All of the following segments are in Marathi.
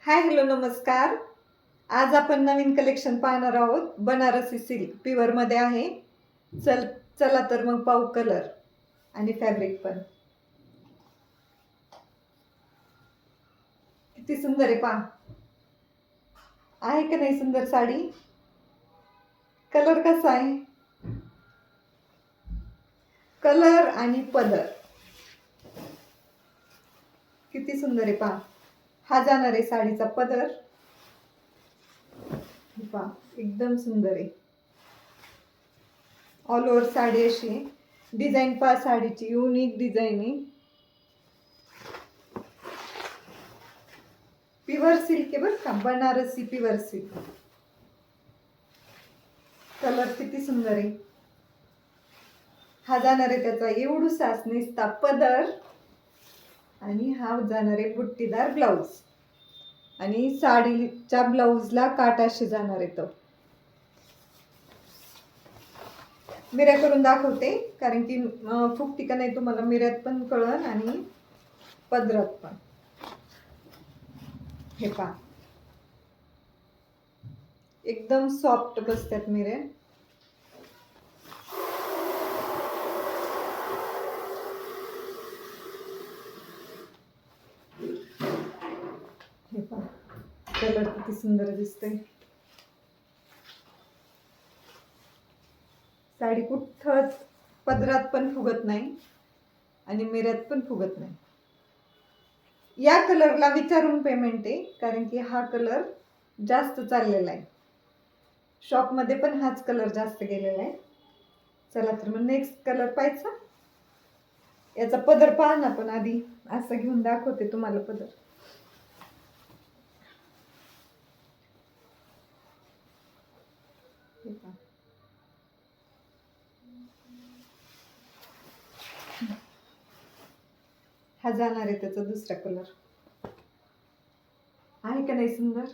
हाय हॅलो नमस्कार. आज आपण नवीन कलेक्शन पाहणार आहोत. बनारसी सिल्क प्युअर मध्ये आहे. चला तर मग पाहू कलर आणि फॅब्रिक पण. किती सुंदर आहे पहा. आहे का नाही सुंदर साडी? कलर कसा आहे? कलर आणि पदर किती सुंदर आहे पहा. हा जाणार आहे साडीचा पदर. पहा एकदम सुंदर आहे. ऑल ओव्हर साडी अशी डिझाईन पहा. साडीची युनिक डिझाईन आहे. प्युअर सिल्क आहे बरं का, बनारसी प्युअर सिल्क. कलर किती सुंदर आहे. हा जाणार आहे त्याचा एवढूसा नेसता पदर आणि हा जाणार आहे बुट्टीदार ब्लाऊज आणि साडीच्या ब्लाऊजला काटाशी जाणार आहे. तो मिऱ्या करून दाखवते कारण की फुगती का नाही तुम्हाला मिऱ्यात पण कळन आणि पदरात पण. हे पहा एकदम सॉफ्ट बसतात मिऱ्या. हे पहा कलर किती सुंदर दिसतंय. साडी कुठंच पदरात पण फुगत नाही आणि मिऱ्यात पण फुगत नाही. या कलरला विचारून पेमेंट आहे कारण की हा कलर जास्त चाललेला आहे. शॉपमध्ये पण हाच कलर जास्त गेलेला आहे. चला तर मग नेक्स्ट कलर पाहायचा. याचा पदर पहा ना. पण आधी असं घेऊन दाखवते तुम्हाला पदर. हा जाणार आहे त्याचा दुसरा कलर. आहे का नाही सुंदर?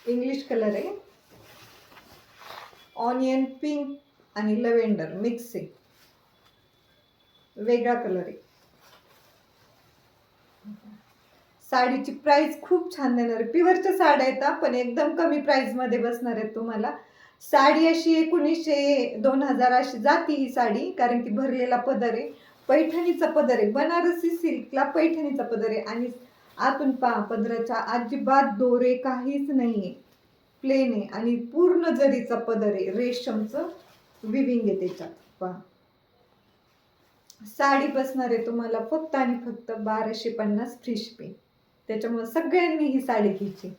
इंग्लिश कलर आहे. ऑनियन पिंक आणि लव्हेंडर मिक्स आहे. वेगळा कलर आहे. साडीची प्राइस खूप छान देणार आहे. प्युअरच्या साड्या आहेत पण एकदम कमी प्राइस मध्ये बसणार आहेत तुम्हाला. साडी अशी 1900-2000 अशी जाती ही साडी कारण की भरलेला पदर आहे. पैठणीचा पदर आहे. बनारसी सिल्कला पैठणीचा पदर आहे आणि आतून पहा पदराच्या अजिबात दोरे काहीच नाहीये. प्लेन आहे आणि पूर्ण जरीचा पदर आहे. रेशमचं विविंग आहे त्याच्यात. पहा साडी बसणार आहे तुम्हाला फक्त आणि फक्त 1250 फ्री शिपिंग. त्याच्यामुळे सगळ्यांनी ही साडी घ्यायची.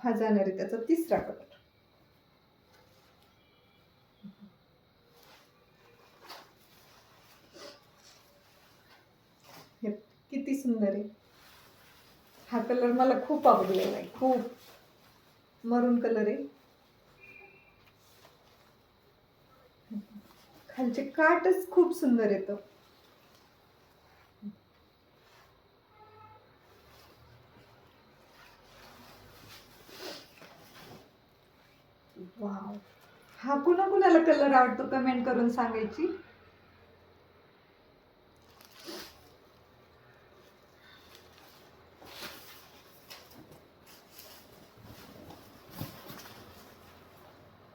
हा जाणार आहे त्याचा तिसरा कलर. हे किती सुंदर आहे. हा कलर मला खूप आवडलेला आहे. खूप मरून कलर आहे. खालचे काटच खूप सुंदर येतं. वाव. हा कुणाला कलर आवडतो कमेंट करून सांगायची.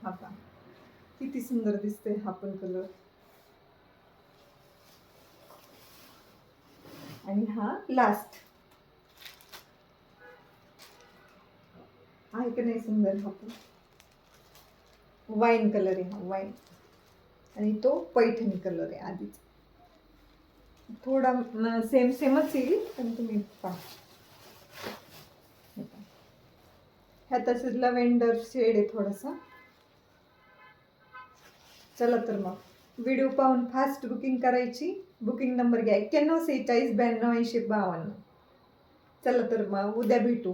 हा पहा किती सुंदर दिसते हा पण कलर. आणि हा लास्ट आहे का नाही सुंदर. हा पण वाईन कलर आहे. हा वाईन आणि तो पैठणी कलर आहे. आधीच थोडा सेमच येईल पण तुम्ही पहा. ह्या तसेच लव्हेंडर शेड आहे थोडासा. चला तर मग व्हिडिओ पाहून फास्ट बुकिंग करायची. बुकिंग नंबर घ्या 9146928052. चला तर मग उद्या भेटू.